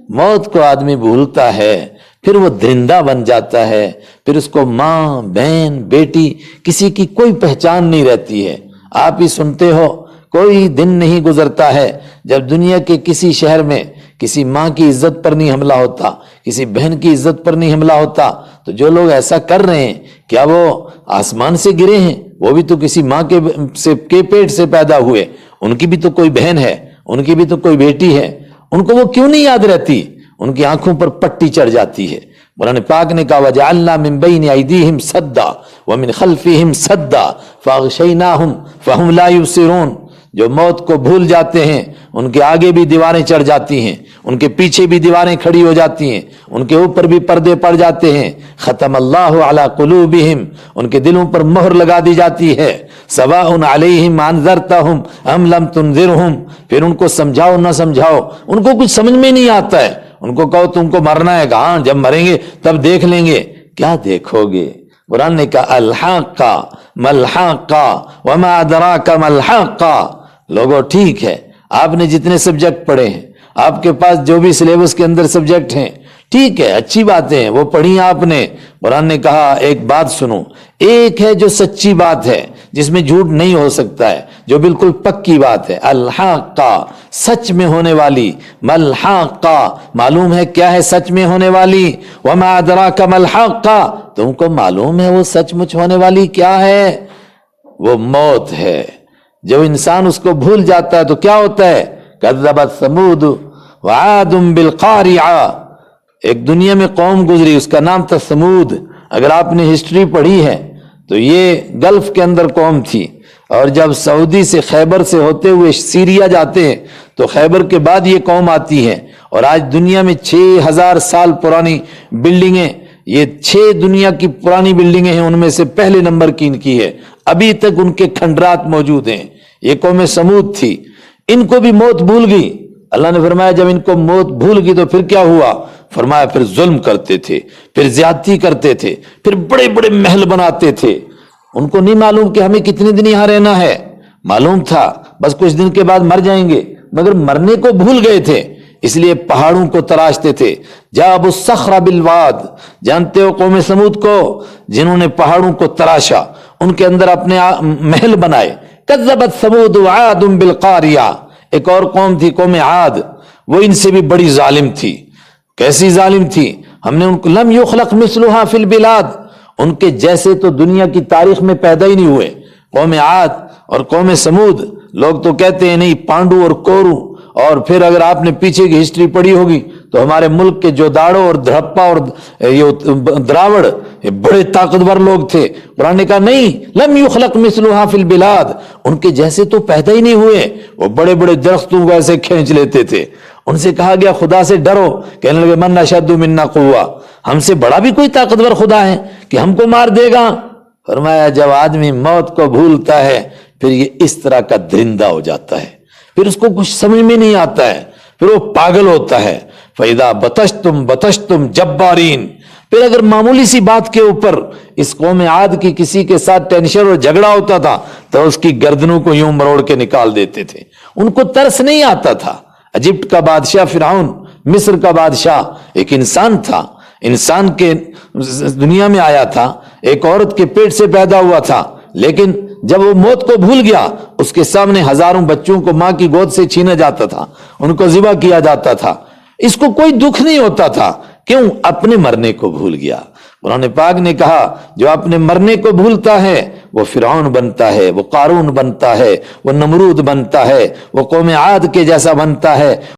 موت کو آدمی بھولتا ہے پھر وہ درندہ بن جاتا ہے، پھر اس کو ماں، بہن، بیٹی کسی کی کوئی پہچان نہیں رہتی ہے۔ آپ ہی سنتے ہو کوئی دن نہیں گزرتا ہے جب دنیا کے کسی شہر میں کسی ماں کی عزت پر نہیں حملہ ہوتا، کسی بہن کی عزت پر نہیں حملہ ہوتا۔ تو جو لوگ ایسا کر رہے ہیں کیا وہ آسمان سے گرے ہیں؟ وہ بھی تو کسی ماں کے پیٹ سے پیدا ہوئے، ان کی بھی تو کوئی بہن ہے، ان کی بھی تو کوئی بیٹی ہے، ان کو وہ کیوں نہیں یاد رہتی؟ ان کی آنکھوں پر پٹی چڑھ جاتی ہے۔ قرآن پاک نے کہا وَجَعَلْنَا مِن بَيْنِ أَيْدِيهِمْ سَدًّا وَمِنْ خَلْفِهِمْ سَدًّا فَأَغْشَيْنَاهُمْ فَهُمْ لَا يُبْصِرُونَ۔ جو موت کو بھول جاتے ہیں ان کے آگے بھی دیواریں چڑھ جاتی ہیں، ان کے پیچھے بھی دیواریں کھڑی ہو جاتی ہیں، ان کے اوپر بھی پردے پڑ جاتے ہیں۔ ختم اللہ علی قلوبہم، ان کے دلوں پر مہر لگا دی جاتی ہے۔ سواء علیہم انذرتہم ام لم تنذرہم، پھر ان کو سمجھاؤ نہ سمجھاؤ ان کو کچھ سمجھ میں نہیں آتا ہے۔ ان کو کہو تم کو مرنا ہے، ہاں جب مریں گے تب دیکھ لیں گے۔ کیا دیکھو گے؟ قرآن نے کہا الحاقہ ملحاقہ وما ادراک ملحاقہ۔ لوگوں ٹھیک ہے آپ نے جتنے سبجیکٹ پڑھے ہیں، آپ کے پاس جو بھی سلیبس کے اندر سبجیکٹ ہیں، ٹھیک ہے اچھی باتیں ہیں وہ پڑھی آپ نے۔ قرآن نے کہا ایک بات سنو، ایک ہے جو سچی بات ہے جس میں جھوٹ نہیں ہو سکتا ہے، جو بالکل پکی بات ہے، الحاقہ سچ میں ہونے والی، ملحاقہ معلوم ہے کیا ہے سچ میں ہونے والی، وما ادراک ملحاقہ تم کو معلوم ہے وہ سچ مچ ہونے والی کیا ہے؟ وہ موت ہے۔ جب انسان اس کو بھول جاتا ہے تو کیا ہوتا ہے؟ کذبت ثمود وعاد بالقارعہ، ایک دنیا میں قوم گزری اس کا نام تھا سمود۔ اگر آپ نے ہسٹری پڑھی ہے تو یہ گلف کے اندر قوم تھی، اور جب سعودی سے خیبر سے ہوتے ہوئے سیریا جاتے ہیں تو خیبر کے بعد یہ قوم آتی ہے، اور آج دنیا میں 6000 سال پرانی بلڈنگیں، یہ 6 دنیا کی پرانی بلڈنگیں ہیں، ان میں سے پہلے نمبر کی ان کی ہے، ابھی تک ان کے کھنڈرات موجود ہیں۔ یہ قوم سمود تھی، ان کو بھی موت بھول گئی۔ اللہ نے فرمایا جب ان کو موت بھول گئی تو پھر کیا ہوا؟ فرمایا پھر ظلم کرتے تھے، پھر زیادتی کرتے تھے، پھر بڑے بڑے محل بناتے تھے۔ ان کو نہیں معلوم کہ ہمیں کتنے دن یہاں رہنا ہے، معلوم تھا بس کچھ دن کے بعد مر جائیں گے، مگر مرنے کو بھول گئے تھے، اس لیے پہاڑوں کو تراشتے تھے۔ جابوا الصخر بالواد، جانتے ہو قوم سمود کو، جنہوں نے پہاڑوں کو تراشا، ان کے اندر اپنے محل بنائے۔ کذبت ثمود وعاد بالقاریہ، ایک اور قوم تھی قوم عاد، وہ ان سے بھی بڑی ظالم تھی۔ کیسی ظالم تھی؟ ہم نے ان کو لم یخلق مثلھا فی البلاد، ان کے جیسے تو دنیا کی تاریخ میں پیدا ہی نہیں ہوئے۔ قوم عاد اور قوم سمود، لوگ تو کہتے ہیں نہیں پانڈو اور کورو، اور پھر اگر آپ نے پیچھے کی ہسٹری پڑھی ہوگی تو ہمارے ملک کے جوداڑو اور دھڑپا اور یہ دراوڑ یہ بڑے طاقتور لوگ تھے۔ قرآن نے کہا نہیں، لم یخلق مثلھا فی البلاد، ان کے جیسے تو پیدا ہی نہیں ہوئے۔ وہ بڑے بڑے درختوں کو ایسے کھینچ لیتے تھے۔ ان سے کہا گیا خدا سے ڈرو، کہنے لگے من اشد منا قوہ، ہم سے بڑا بھی کوئی طاقتور خدا ہے کہ ہم کو مار دے گا؟ فرمایا جب آدمی موت کو بھولتا ہے پھر یہ اس طرح کا درندہ ہو جاتا ہے، پھر اس کو کچھ سمجھ میں نہیں آتا ہے، پھر وہ پاگل ہوتا ہے۔ فَإِذَا بَطَشْتُمْ بَطَشْتُمْ جَبَّارِينَ، پھر اگر معمولی سی بات کے اوپر اس قوم عاد کی کسی کے ساتھ ٹینشن اور جھگڑا ہوتا تھا تو اس کی گردنوں کو یوں مروڑ کے نکال دیتے تھے۔ ان کو ترس نہیں آتا تھا۔ ایجپٹ کا بادشاہ فرعون، مصر کا بادشاہ ایک انسان تھا، انسان کے دنیا میں آیا تھا، ایک عورت کے پیٹ سے پیدا ہوا تھا، لیکن جب وہ موت کو بھول گیا اس کے سامنے ہزاروں بچوں کو ماں کی گود سے چھینا جاتا تھا، ان کو ذبح کیا جاتا تھا، اس کو کوئی دکھ نہیں ہوتا تھا۔ کیوں؟ اپنے مرنے کو بھول گیا۔ قرآن پاک نے کہا جو اپنے مرنے کو بھولتا ہے وہ فرعون بنتا ہے، وہ قارون بنتا ہے، وہ نمرود بنتا ہے، وہ قوم عاد کے جیسا بنتا ہے۔